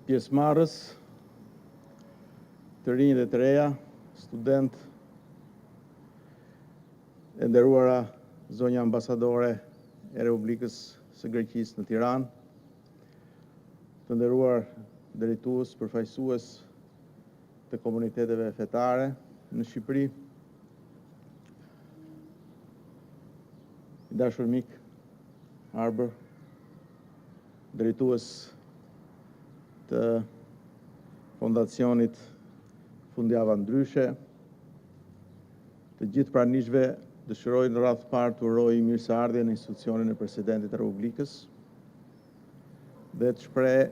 pjesëmarrës, të rinj dhe të reja, student, e nderuara zonja ambasadore e Republikës së Greqisë në Tiranë, të nderuar drejtues, përfaqësues të komuniteteve fetare në Shqipëri, i dashur mik Arbër, drejtues të Fondacionit Fundjavë Ndryshe, të gjithë pranishve dëshiroj në radhë të parë të uroj mirëseardhje në institucionin e Presidentit të Republikës dhe të shpreh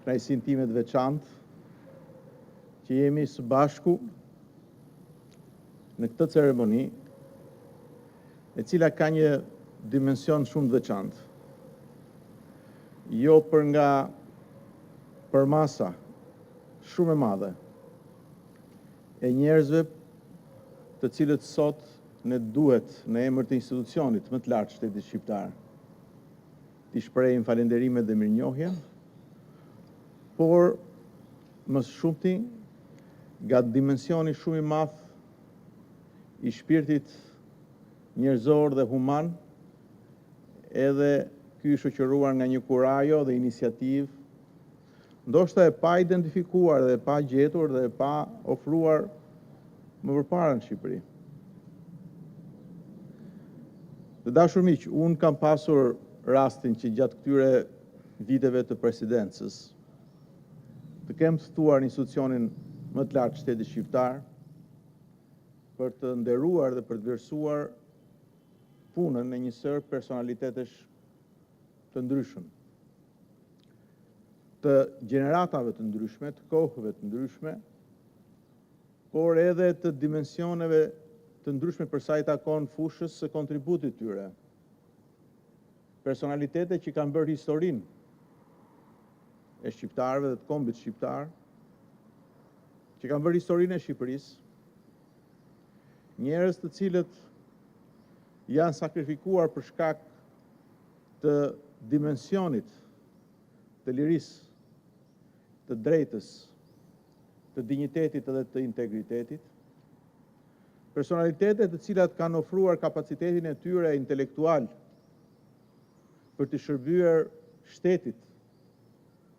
kënaqësinë time të veçantë që jemi së bashku në këtë ceremoni, e cila ka një dimension shumë të veçantë. Jo për nga përmasa shumë e madhe e njerëzve të cilët sot ne duhet në emër të institucionit më të lartë shtetit shqiptar t'i shprehim falënderimet dhe mirënjohjen, por më shumti nga dimensioni shumë i madh i shpirtit njerëzor dhe human, edhe ky i shoqëruar nga një kurajo dhe iniciativë, ndoshta e pa identifikuar dhe e pa gjetur dhe e pa ofruar më përpara në Shqipëri. Të dashur miq, unë kam pasur rastin që gjatë këtyre viteve të presidencës të kem të ftuar në institucionin më të lartë shtetit shqiptar për të nderuar dhe për të vlerësuar punën e një sër personalitetesh të ndryshëm, të gjeneratave të ndryshme, të kohëve të ndryshme, por edhe të dimensioneve të ndryshme për sa i takon fushës së kontributit tyre. Personalitete që kanë bërë historinë e shqiptarëve dhe të kombit shqiptar, që kanë bërë historinë e Shqipërisë, njerëz të cilët janë sakrifikuar për shkak të dimensionit të lirisë, të drejtës, të dinjitetit dhe të integritetit, personalitete të cilat kanë ofruar kapacitetin e tyre intelektual për të shërbyer shtetit,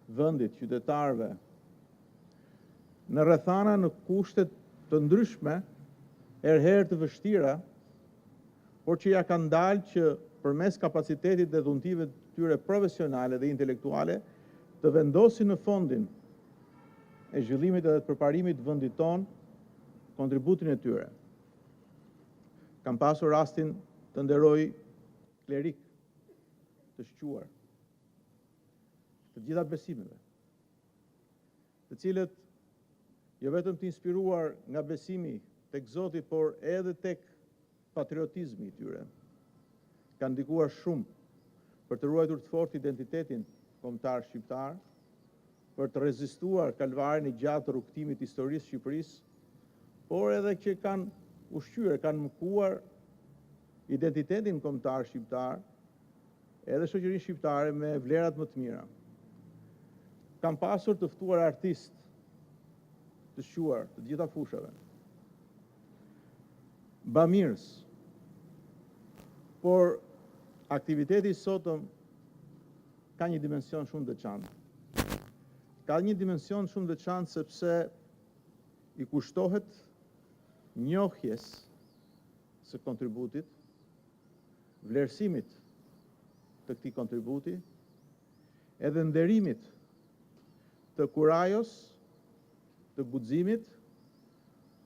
vendit, qytetarëve, në rrethana në kushte të ndryshme, herëherë të vështira, por që ja kanë dalë që përmes kapacitetit dhe dhuntive të tyre profesionale dhe intelektuale të vendosin në fondin e zhvillimit dhe të përparimit të vendit tonë kontributin e tyre. Kam pasur rastin të nderoj klerik të shquar të gjitha besimeve, të cilët jo vetëm të inspiruar nga besimi tek Zoti, por edhe tek patriotizmi i tyre, kanë ndikuar shumë për të ruajtur të fortë identitetin kombëtar shqiptar, për të rezistuar kalvarin i gjatë të rrugtimit të historisë së Shqipërisë, por edhe që kanë ushqyer, kanë mëkuar identitetin kombëtar shqiptar, edhe shoqërinë shqiptare me vlerat më të mira. Kam pasur të ftuar artistë të shquar të gjitha fushave, bamirës, por aktiviteti i sotëm ka një dimension shumë të veçantë. Ka një dimension shumë të veçantë sepse i kushtohet njohjes së kontributit, vlerësimit të këtij kontributi, edhe nderimit të kurajos, të guximit,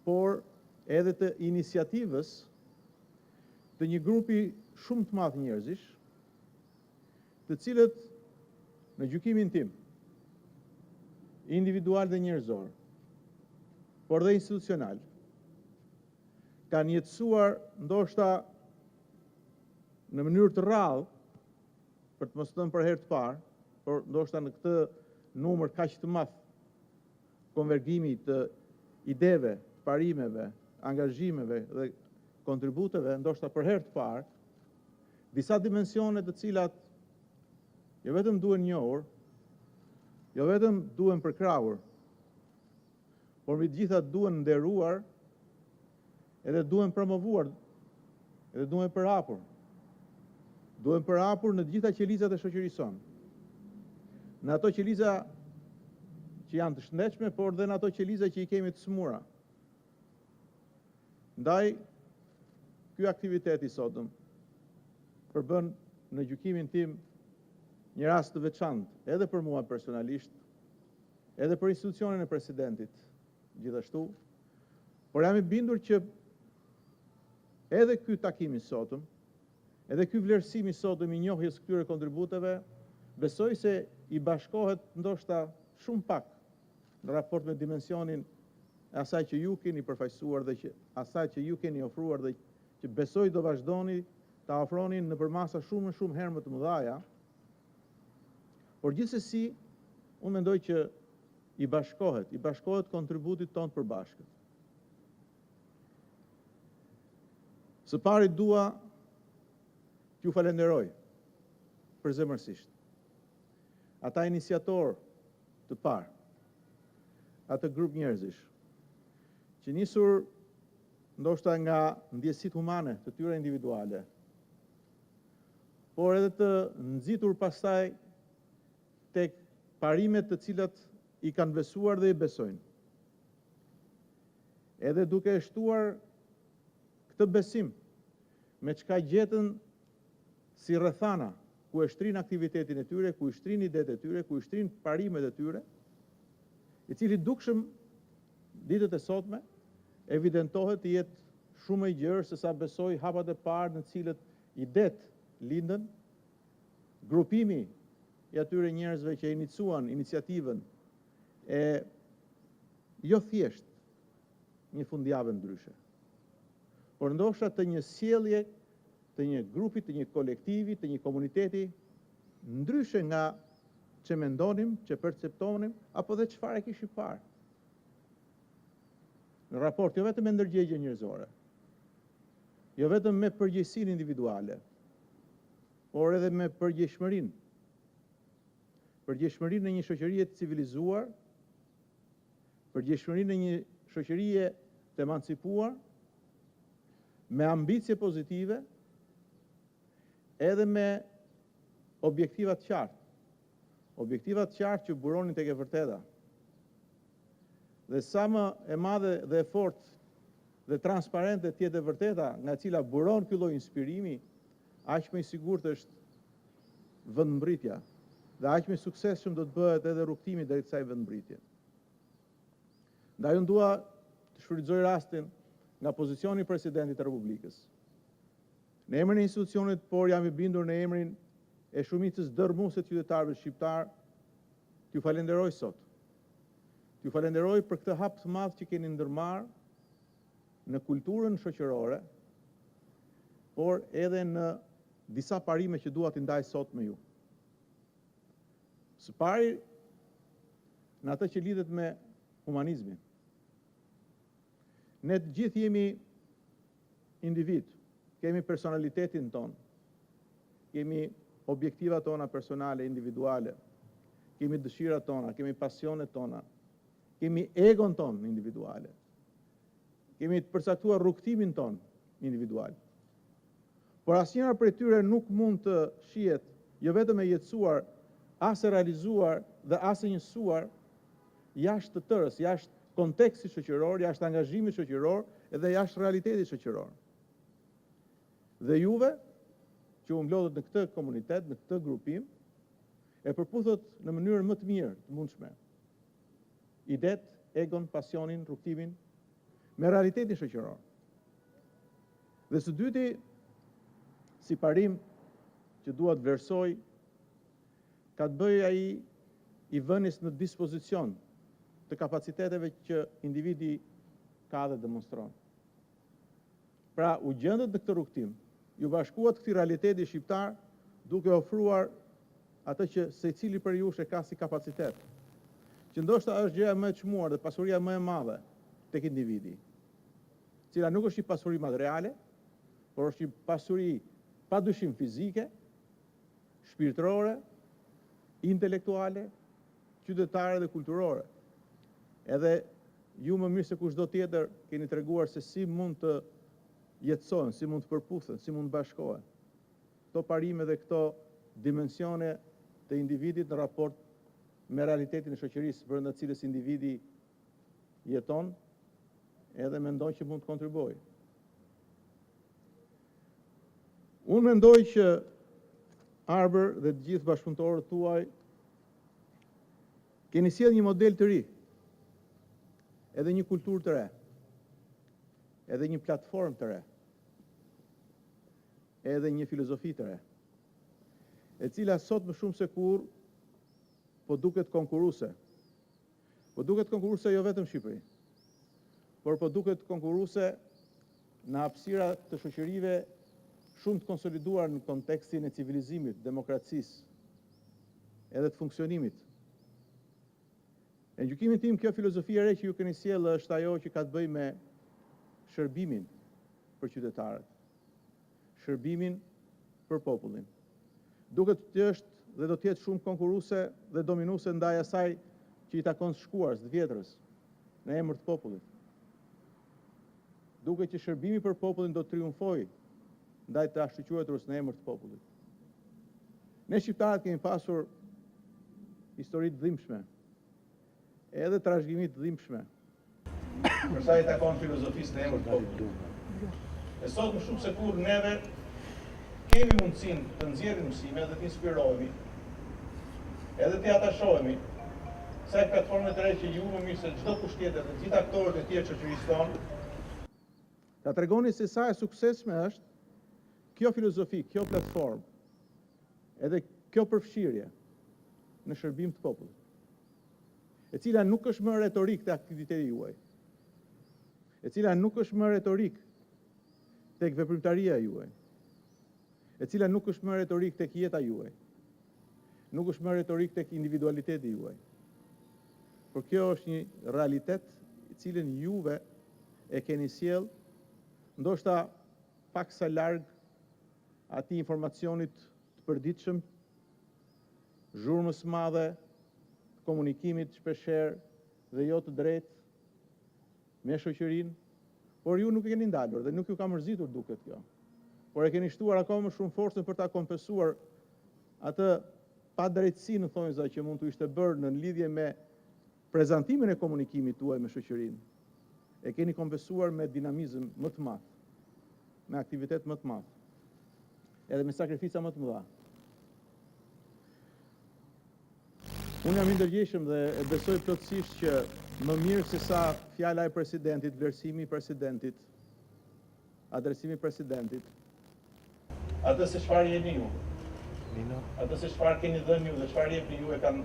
por edhe të iniciativës të një grupi shumë të madh njerëzish, të cilët në gjykimin tim, individual dhe njerëzor, por dhe institucional, kanë jetësuar ndoshta në mënyrë të rrallë, për të mos thënë për herë të parë, por ndoshta në këtë numër kaq të madh konvergimi të ideve, parimeve, angazhimeve dhe kontributeve, ndoshta për herë të parë, disa dimensione të cilat jo vetëm duhen njohur, jo vetëm duhen përkrahur, por mbi të gjitha duhen nderuar, edhe duhen promovuar, edhe duhen përhapur. Duhen përhapur në të gjitha qelizat e shoqërisë sonë. Në ato qeliza që janë të shëndetshme, por dhe në ato qeliza që i kemi të smura. Ndaj, ky aktivitet i sotëm përbën në gjykimin tim një rast të veçantë, edhe për mua personalisht, edhe për institucionin e presidentit, gjithashtu, por jam i bindur që edhe ky takim i sotëm, edhe ky vlerësim i sotëm i njohjes këtyre kontributeve, besoj se i bashkohet ndoshta shumë pak në raport me dimensionin e asaj që ju keni përfaqësuar dhe që asaj që ju keni ofruar dhe që besoj do vazhdoni ta ofronin në përmasa shumë herë më të mëdha. Por gjithsesi, unë mendoj që i bashkohet kontributit tonë përbashkët. Së pari dua t'ju falenderoj përzemërsisht. Ata iniciator të parë, atë grup njerëzish, që nisur ndoshta nga ndjesitë humane të tyre individuale, por edhe të nxitur pastaj tek parimet të cilat i kanë besuar dhe i besojnë. Edhe duke e shtuar këtë besim me çka gjetën si rrethana ku e shtrin aktivitetin e tyre, ku i shtrin idetë e tyre, ku i shtrin parimet e tyre, i cili dukshëm ditët e sotme evidentohet të jetë shumë i gjerë se sa besoj hapat e parë në cilët idetë lindën, grupimi i atyre njerëzve që iniciuan iniciativën e jo thjesht një fundjavë ndryshe, por ndoshta të një sjellje, të një grupi, të një kolektivi, të një komuniteti, ndryshe nga që mendonim, që perceptonim, apo dhe çfarë e kishim parë. Në raport, jo vetëm me ndërgjegje njerëzore, jo vetëm me përgjegjësinë individuale, por edhe me përgjegjshmërinë. Përgjegjshmërinë në një shoqëri të civilizuar, përgjegjshmërinë në një shoqëri të emancipuar, me ambicie pozitive, edhe me objektivat qartë. Objektivat qartë që buronin tek e vërteta. Dhe sa më e madhe dhe e fortë dhe transparente të jetë e vërteta nga e cila buron ky lloj inspirimi, aq më i sigurt është vendmbritja dhe aq më i suksesshëm do të bëhet edhe rrugtimi drejt kësaj vendmbritje. Ndaj unë dua të shfrytëzoj rastin nga pozicioni i Presidentit të Republikës. Në emrin e institucionit, por jam i bindur në emrin e shumicës dërmuese të qytetarëve shqiptar, t'ju falenderoj sot. T'ju falenderoj për këtë hap të madh që keni ndërmarrë në kulturën shoqërore, por edhe në disa parime që dua t'i ndaj sot me ju. Së pari, në atë që lidhet me humanizmin. Ne të gjithë jemi individ, kemi personalitetin ton, kemi objektivat tona personale, individuale, kemi dëshirat tona, kemi pasionet tona, kemi egon ton individuale, kemi të përcaktuar rrugtimin ton individual. Por asnjëra prej tyre nuk mund të shihet jo vetëm e jetësuar, as e realizuar dhe as e njësuar jashtë të tërës, jashtë kontekstit shoqëror, jashtë angazhimit shoqëror edhe jashtë realitetit shoqëror. Dhe juve, që u mblodhët në këtë komunitet, në këtë grupim, e përputhët në mënyrë më të mirë të mundshme idet, egon, pasionin, rrugtimin, me realitetin shoqëror. Dhe së dyti, si parim që dua të vlerësoj, ka të bëjë ai i vënies në dispozicion të kapaciteteve që individi ka dhe demonstron. Pra, u gjendët në këtë rrugtim, ju bashkuat këtij realiteti shqiptar duke ofruar atë që secili për jush e ka si kapacitet, që ndoshta është gjëja më e çmuar dhe pasuria më e madhe tek individi, cila nuk është një pasuri materiale, por është një pasuri padyshim fizike, shpirtërore, intelektuale, qytetare dhe kulturore. Edhe ju më mirë se kushdo tjetër keni treguar se si mund të jetësohen, si mund të përputhen, si mund të bashkohen. Këto parime dhe këto dimensione të individit në raport me realitetin e shoqërisë brenda të cilës individi jeton, edhe mendoj që mund të kontribuojë. Unë mendoj që Arber dhe të gjithë bashkëpunëtorët tuaj keni sjellë një model të ri, edhe një kulturë të re, edhe një platformë të re, edhe një filozofi të re, e cila sot më shumë se kur po duket konkurruese. Po duket konkurruese jo vetëm Shqipëri, por po duket konkurruese në hapësira të shoqërive shumë të konsoliduar në kontekstin e civilizimit, demokracisë, edhe të funksionimit. Në gjykimin tim, kjo filozofi e re që ju keni sjellë është ajo që ka të bëjë me shërbimin për qytetarët, shërbimin për popullin. Duket që është dhe do të jetë shumë konkurruese dhe dominuese ndaj asaj që i takon shkuarës, të vjetrës, në emër të popullit. Duket që shërbimi për popullin do të triumfojë ndaj të ashtuqueturës në emër të popullit. Ne shqiptarët kemi pasur histori të dhimbshme, edhe trashëgimi të dhimbshme, për sa i takon filozofisë në emër të popullit. E sot më shumë se kur neve kemi mundësinë të nxjerrim mësime dhe të inspirohemi, edhe të atashohemi, sa e platformën të re që ju më mirë se çdo kusht tjetër dhe të gjithë aktorët e tjerë shoqërisë tonë, ta tregoni se sa e suksesshme është kjo filozofi, kjo platformë, edhe kjo përfshirje në shërbim të popullit, e cila nuk është më retorik të aktiviteti juaj, e cila nuk është më retorik tek veprimtaria juaj, e cila nuk është më retorik tek jeta juaj, nuk është më retorik tek individualiteti juaj, por kjo është një realitet i cilin juve e keni sjellë, ndoshta pak sa larg atij informacionit të përditshëm, zhurmës së madhe, komunikimit shpeshherë dhe jo të drejtë me shoqërinë, por ju nuk e keni ndalur dhe nuk ju ka mërzitur duket kjo. Por e keni shtuar akoma më shumë forcën për ta kompensuar atë padrejtësi në thonjza që mund të ishte bërë në lidhje me prezantimin e komunikimit tuaj me shoqërinë. E keni kompensuar me dinamizëm më të madh, me aktivitet më të madh, edhe me sakrifica më të mëdha. Unë jam i ndërgjegjshëm dhe e besoj plotësisht që më mirë se sa fjala e presidentit, vlerësimi i presidentit, adresimi i presidentit, atë se çfarë jeni ju, atë se çfarë keni dhënë ju dhe çfarë jepni ju e kanë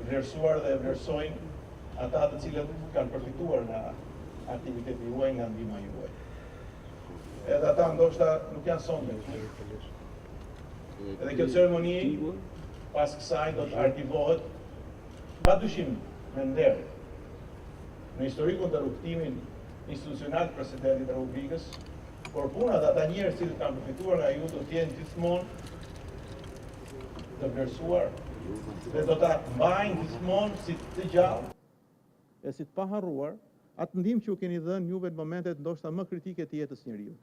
vlerësuar dhe e vlerësojnë ata të cilët kanë përfituar nga aktiviteti juaj, nga ndihma juaj. Edhe ata ndoshta nuk janë sonë. Edhe kjo ceremoni pas kësaj do të arkivohet padyshim me nder në historikun të rrugtimin institucional të Presidentit të Republikës, por punat ata njerëz që kanë përfituar nga ju do të jenë gjithmonë të vlerësuar dhe do ta mbajnë gjithmonë si të gjallë e si të paharruar atë ndihmë që ju keni dhënë juve në momentet ndoshta më kritike të jetës së njeriu.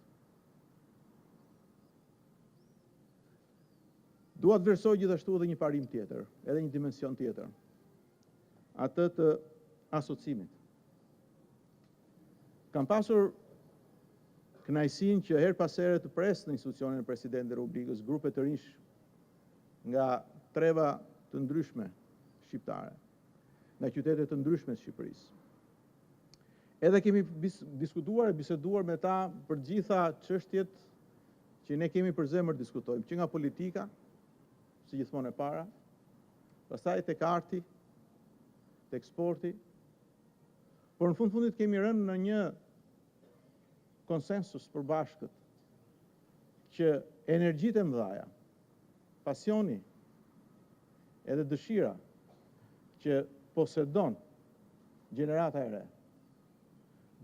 Dua të vlerësoj gjithashtu edhe një parim tjetër, edhe një dimension tjetër, atë të asociimit. Kam pasur kënaqësinë që her pas here të pres në institucionin e Presidentit të Republikës grupe të rinj nga treva të ndryshme shqiptare, nga qytete të ndryshme të Shqipërisë. Edhe kemi diskutuar e biseduar me ta për gjitha çështjet që ne kemi për zemër diskutojmë, që nga politika, si gjithmonë e para, pastaj tek arti, tek sporti, por në fundit kemi rënë në një konsensus përbashkët që energjitë e mëdhaja, pasioni edhe dëshira që posedon gjenerata e re,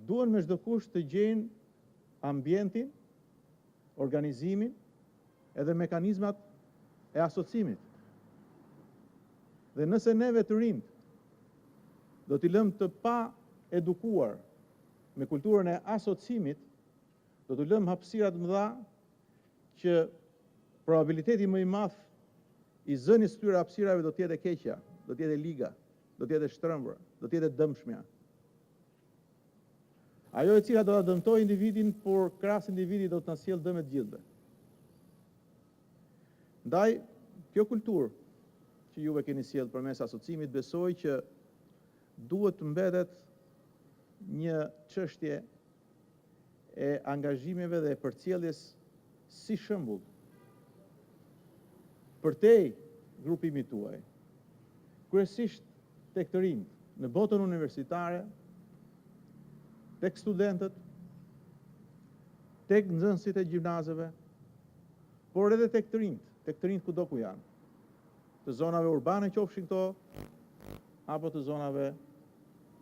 duhen me çdo kusht të gjejnë ambientin, organizimin edhe mekanizmat e asociimit. Dhe nëse neve të rinjt do t'i lëmë të pa edukuar me kulturën e asocimit, do t'i lëmë hapësirat mëdha që probabiliteti më i madh i zënies këtyre hapësirave do t'jetë e keqja, do t'jetë e liga, do t'jetë e shtrëmbur, do t'jetë e dëmshmja. Ajo e cila do ta dëmtojë individin, por krahas individit do të na sjellë dëm të gjithëve. Ndaj, kjo kulturë që juve keni sjellë përmes asocimit, besoj që duhet të mbetet një çështje e angazhimeve dhe e përcjelljes si shembull përtej grupimit tuaj, kryesisht tek të rinjt, në botën universitare, tek studentët, tek nxënësit e gjimnazeve, por edhe tek të rinjt kudo ku janë, të zonave urbane qofshin këto, apo të zonave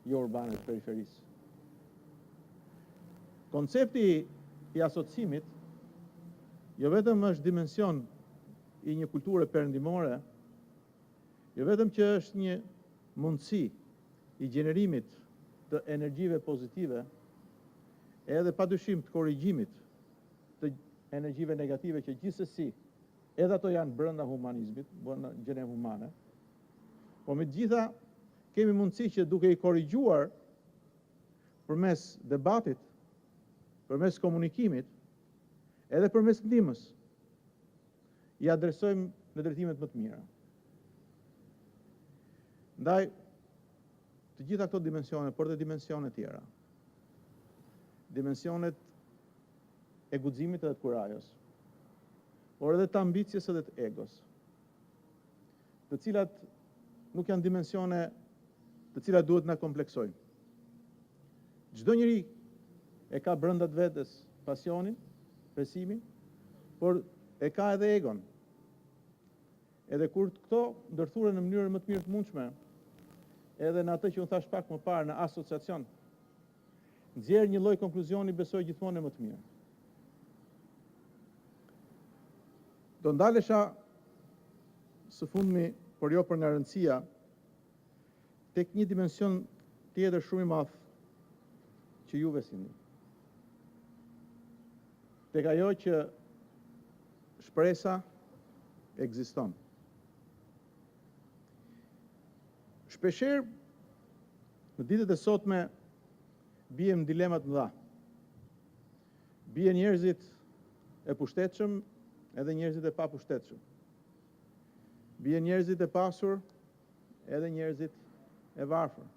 jo urbane të periferisë. Koncepti i asocimit jo vetëm është dimension i një kulture perëndimore, jo vetëm që është një mundësi i gjenerimit të energjive pozitive, edhe padyshim të korrigjimit të energjive negative që gjithsesi edhe ato janë brenda humanizmit, brenda gjenë humane, po me gjitha kemi mundësi që duke i korrigjuar përmes debatit, përmes komunikimit, edhe përmes ndihmës, i adresojmë në drejtimet më të mira. Ndaj, të gjitha këto dimensione, por dhe dimensione tjera, dimensionet e guximit edhe të kurajës, por edhe të ambicjes edhe të egos, të cilat nuk janë dimensione të cilat duhet na kompleksojnë. Çdo njeri e ka brenda të vetes pasionin, besimin, por e ka edhe egon. Edhe kur këto ndërthuren në mënyrë më të mirë të mundshme, edhe në atë që unë thash pak më parë në asociacion, nxjerr një lloj konkluzioni, besoj gjithmonë më të mirë. Do ndalesha së fundmi, por jo për nga rëndësia, tek një dimension tjetër shumë i madh që juve sini. Tek ajo që shpresa ekziston. Shpeshherë në ditët e sotme bien dilemat mëdha. Bien njerëzit e pushtetshëm edhe njerëzit e papushtetë. Bien njerëzit e pasur edhe njerëzit e varfër.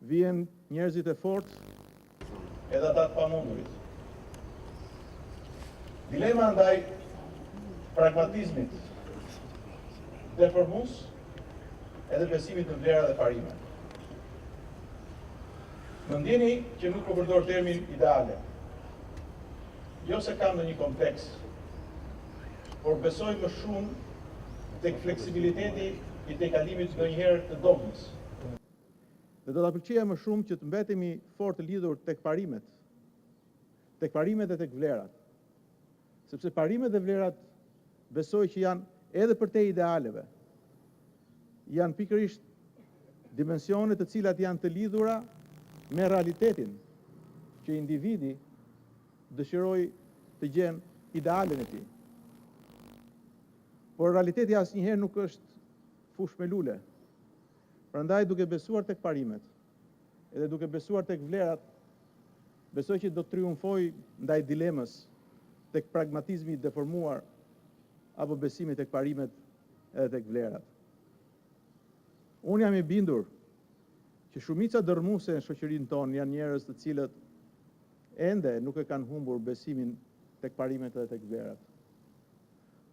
Vjen njerëzit e fortë edhe ata të pamundurit. Dilema ndaj pragmatizmit deformues edhe besimit në vlera dhe parime. Më ndjeni që nuk po përdor termin ideale. Jo se kam ndonjë kompleks, por besoj më shumë tek fleksibiliteti i tejkalimit ndonjëherë të dogmës. Dhe do ta pëlqeja më shumë që të mbetemi fort të lidhur tek parimet e tek vlerat. Sepse parimet dhe vlerat besoj që janë edhe përtej idealeve. Janë pikërisht dimensione të cilat janë të lidhura me realitetin që individi dëshiroj të gjenë idealen e tij. Por realiteti asnjëherë nuk është fush me lule. Prandaj duke besuar tek parimet, edhe duke besuar tek vlerat, besoj që do të triumfoj ndaj dilemës tek pragmatizmi i deformuar apo besimi tek parimet edhe tek vlerat. Unë jam i bindur që shumica dërmuese në shoqërinë tonë janë njerëz të cilët ende nuk e kanë humbur besimin tek parimet edhe tek vlerat.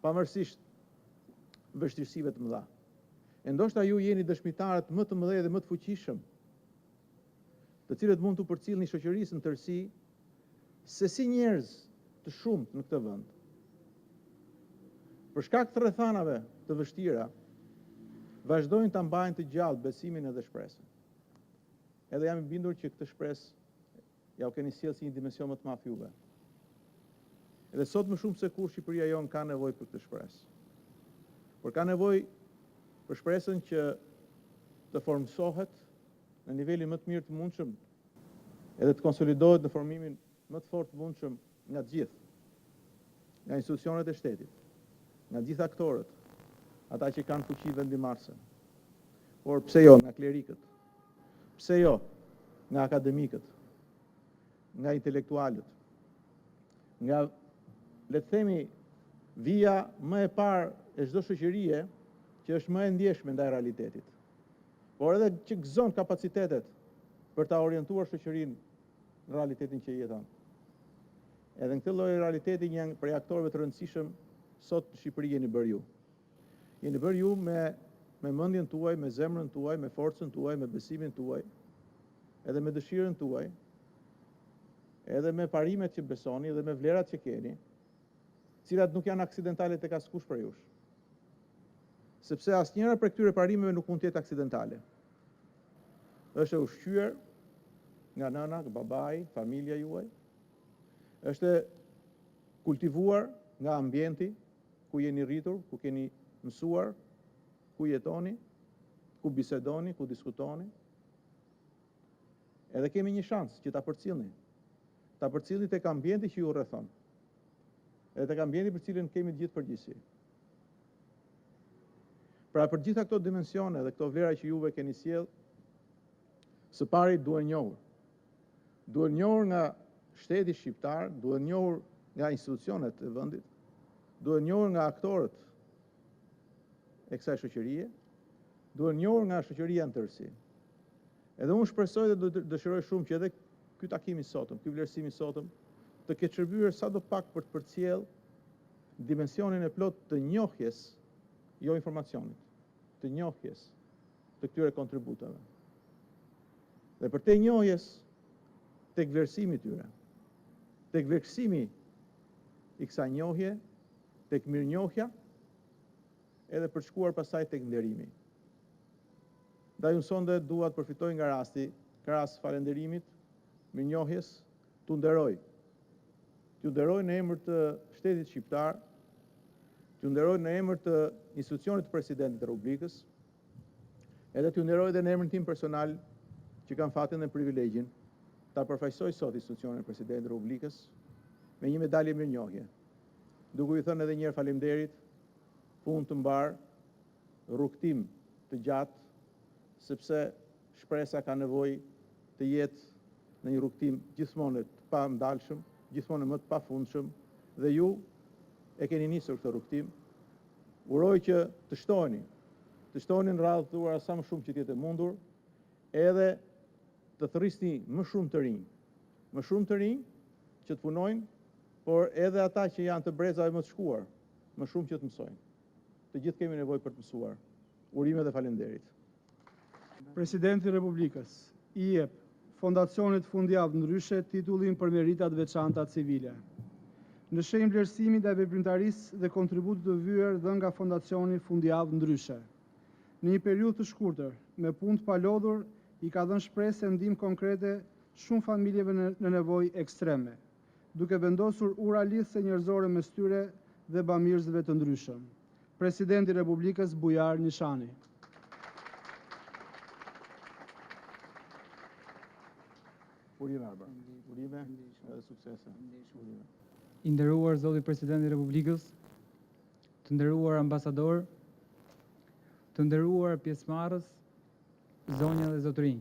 Pavarësisht vështirësive të mëdha. E ndoshta ju jeni dëshmitarët më të mëdhenj dhe më të fuqishëm, të cilët mund të përcjellni shoqërisë në tërësi, se si njerëz të shumtë në këtë vend, për shkak të rrethanave të vështira, vazhdojnë ta mbajnë të gjallë besimin edhe shpresën. Edhe jam i bindur që këtë shpresë ja u keni sjellë si një dimension më të madh juve. Edhe sot më shumë se kur Shqipëria jonë ka nevojë për këtë shpresë. Por ka nevojë për shpresën që të formsohet në nivelin më të mirë të mundshëm edhe të konsolidohet në formimin më të fortë të mundshëm nga të gjithë, nga institucionet e shtetit, nga të gjithë aktorët, ata që kanë fuqi vendimarrëse. Por pse jo nga klerikët, pse jo nga akademikët, nga intelektualët, nga, le të themi, vija më e parë e çdo shoqërie që është më e ndjeshme ndaj realitetit, por edhe që gëzon kapacitetet për ta orientuar shoqërinë në realitetin që jeton. Edhe në këtë lloj realiteti një prej aktorëve të rëndësishëm sot në Shqipëri jeni bërë ju. Jeni bërë ju me mendjen tuaj, me zemrën tuaj, me forcën tuaj, me besimin tuaj, edhe me dëshirën tuaj, edhe me parimet që besoni dhe me vlerat që keni, cilat nuk janë aksidentale tek askush për jush. Sepse asnjëra prej këtyre parimeve nuk mund të jetë aksidentale. Është e ushqyer nga nëna, babai, familja juaj. Është kultivuar nga ambienti ku jeni rritur, ku keni mësuar, ku jetoni, ku bisedoni, ku diskutoni. Edhe kemi një shans që ta përcjellni. Ta përcjellni tek ambienti që ju rrethon. Edhe tek ambienti për cilin kemi të gjithë përgjegjësi. Pra për gjitha këto dimensione dhe këto vlera që juve keni sjell, së pari duhen njohur. Duhen njohur nga shteti shqiptar, duhen njohur nga institucionet e vendit, duhen njohur nga aktorët e kësaj shoqërie, duhen njohur nga shoqëria në tërësi. Edhe unë shpresoj dhe dëshiroj shumë që edhe ky takim i sotëm, ky vlerësim i sotëm, të ketë shërbyer sadopak për të përcjell dimensionin e plot të njohjes, jo informacionit, të njohjes të këtyre kontributeve. Dhe për te njohjes, tek vlerësimi tyre, tek vlerësimi i kësaj njohje, tek mirënjohja, edhe për shkuar pasaj tek nderimi. Ndaj unë sonde dua të përfitoj nga rasti, ka rast falënderimit, mirënjohjes, t'u nderoj. T'u nderoj në emër të shtetit shqiptar, t'u nderoj në emër të institucionit të Presidentit të Republikës, edhe t'u nderoj edhe në emrin tim personal, që kam fatin dhe privilegjin, ta përfaqësoj sot institucionin e Presidentit të Republikës me një medalje mirënjohje. Duke i thënë edhe një herë faleminderit, punë të mbar, rrugtim të gjatë, sepse shpresa ka nevojë të jetë në një rrugtim gjithmonë të pamndalshëm, gjithmonë më të pafundshëm, dhe ju e keni nisur këtë rrugtim. Uroj që të shtoheni në radhë të duara sa më shumë që të jetë mundur, edhe të thërrisni më shumë të rinj që të punojnë, por edhe ata që janë të brezave më të shkuar, më shumë që të mësojnë. Të gjithë kemi nevojë për të mësuar. Urime dhe faleminderit. Presidenti i Republikës i jep Fondacionit Fundjavë Ndryshe titullin Për Merita Veçanta Civile. Në shenjë vlerësimi ndaj veprimtarisë dhe kontributit të vyer dhënë nga Fondacioni Fundjavë Ndryshe. Në një periudhë të shkurtër, me punë të palodhur, i ka dhënë shpresë e ndihmë konkrete shumë familjeve në nevojë ekstreme, duke vendosur ura lidhëse njerëzore mes tyre dhe bamirësve të ndryshëm. Presidenti i Republikës Bujar Nishani. Urime Arba. Urime edhe suksese. I nderuar zoti Presidenti i Republikës, të nderuar ambasador, të nderuar pjesëmarrës, zonja dhe zotërinj.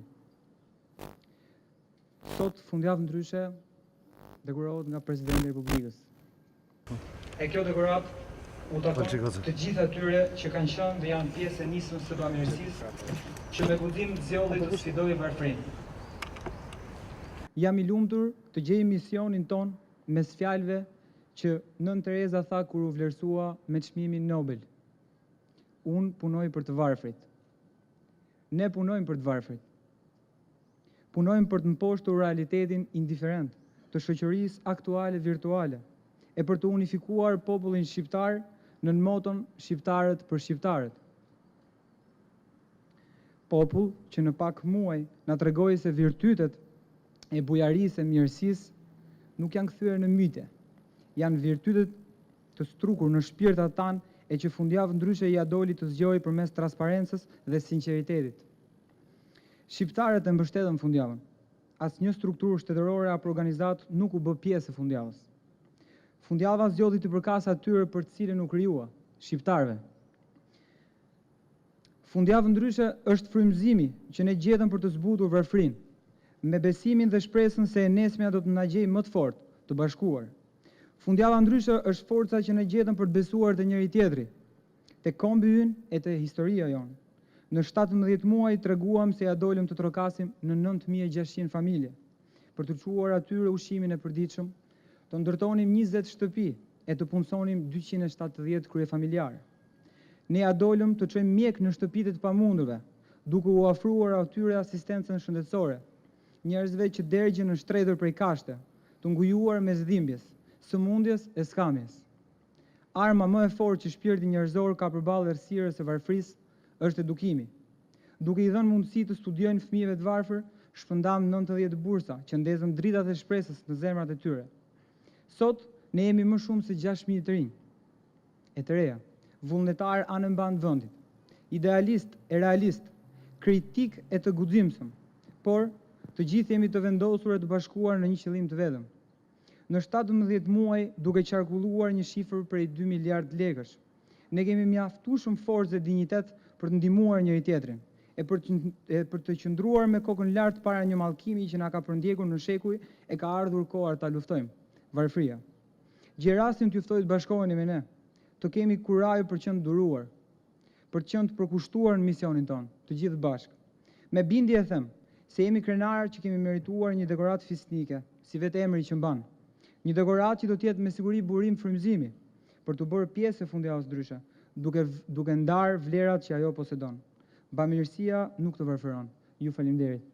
Sot Fundjavë Ndryshe dekorohet nga Presidenti i Republikës. E kjo dekorat u takon të gjithë atyre që kanë qenë dhe janë pjesë e nismës së bamirësisë, që me guxim të zgjodhi të sfidojë varfrinë. Jam i lumtur të gjej misionin ton mes fjalëve që Nën Tereza tha kur u vlerësua me çmimin Nobel. Unë punoj për të varfrit. Ne punojmë për të varfrit. Punojmë për të mposhtur realitetin indiferent të shoqërisë aktuale virtuale e për të unifikuar popullin shqiptar në moton shqiptarët për shqiptarët. Popull që në pak muaj na tregoi se virtytet e bujarisë e mirësisë nuk janë kthyer në myte, janë virtytet të strukur në shpirtat tanë e që Fundjavë Ndryshe ja doli të zgjojë përmes transparencës dhe sinqeritetit. Shqiptarët e mbështetën fundjavën. Asnjë strukturë shtetërore apo organizat nuk u bë pjesë e fundjavës. Fundjava zgjodhi të përkas atyre për të cilën u krijua, shqiptarëve. Fundjavë Ndryshe është frymëzimi që ne gjetëm për të zbutur varfrinë, me besimin dhe shpresën se e nesmja do të na gjejë më të fortë, të bashkuar. Fundjava Ndryshe është forca që ne gjetëm për të besuar te njëri tjetri, te kombi ynë e te historia jonë. Në 17 muaj treguam se ja dolëm të trokasim në 9600 familje, për të çuar atyre ushqimin e përditshëm, të ndërtonim 20 shtëpi e të punësonim 270 kryefamiljarë. Ne ja dolëm të çojmë mjek në shtëpitë të pamundurve, duke u ofruar atyre asistencën shëndetësore, njerëzve që dergjën në shtretër prej kashte, të ngujuar mes dhimbjes, sëmundjes e skamjes. Arma më e fortë që shpirti njerëzor ka përballë errësirës së varfrisë është edukimi. Duke i dhënë mundësi të studiojnë fëmijëve të varfër, shpëndam 90 bursa që ndezën dritat e shpresës në zemrat e tyre. Sot ne jemi më shumë se 6.000 të rinj, e të reja, vullnetar anëmban vendit, idealist e realist, kritik e të guximshëm, por të gjithë jemi të vendosur e të bashkuar në një qëllim të vetëm. Në 17 muaj duke qarkulluar një shifër prej 2 miliard lekësh, ne kemi mjaftueshëm forcë dhe dinjitet për të ndihmuar njëri tjetrin e për të qëndruar me kokën lart para një mallkimi që na ka përndjekur në shekuj e ka ardhur koha ta luftojmë, varfria. Gjej rastin t'ju ftoj të bashkoheni me ne, të kemi kurajë për qenë duruar, për qenë të përkushtuar në misionin ton, të gjithë bashkë. Me bindje e them se jemi krenarë që kemi merituar një dekorat fisnike, si vetë emri që mban. Një dekorat që do t'jetë me siguri burim frymëzimi për të bërë pjesë e Fundjavës Ndryshe, duke ndarë vlerat që ajo posedon. Bamirësia nuk të varfëron. Ju faleminderit.